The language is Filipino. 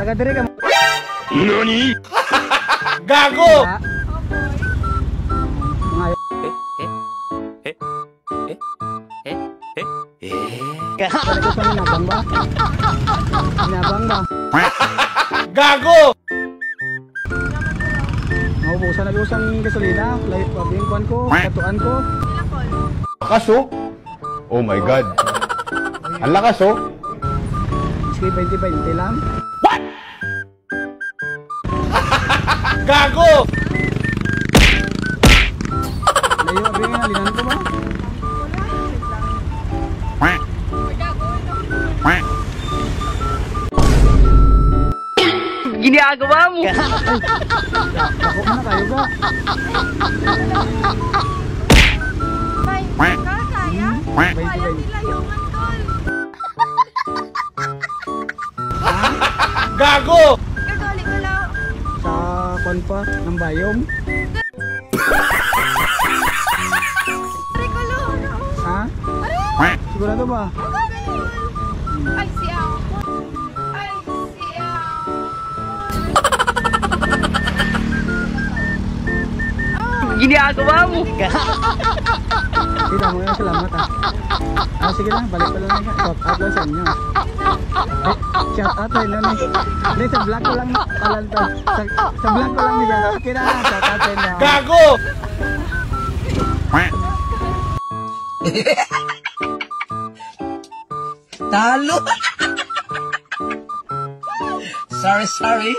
ka diri ka. Nani? Gago! Balik ko sa minabang ba? Minabang ba? Gago! Naubusan na lusang gasolina. Life of yung ko, katuan ko. Lakas oh. Oh my God. Ang lakas oh. Iski 20-20 lang. Gago! Layo, abing nga, linan ko ba? Ginagawa mo. Ako na kayo ba? Bay, kaya? Kaya 20-20. nila yung antol. Gago! Gagali ka lang. Sa kwan pa, ng bayom. Trikolo, ano? Ha? Ano? Sigurado ba? Ay, siyaw. Ay, siyaw. Ginagawa mo. Kita mo yan, salamat ah. Sige lang, balik pa lang nga. Shout out lang sa inyo. Shout out rin nun eh. Hindi, sa vlog ko lang palan to. Sa vlog ko lang niya. Okay na, shout out sa inyo. Gago! Talo. Sorry.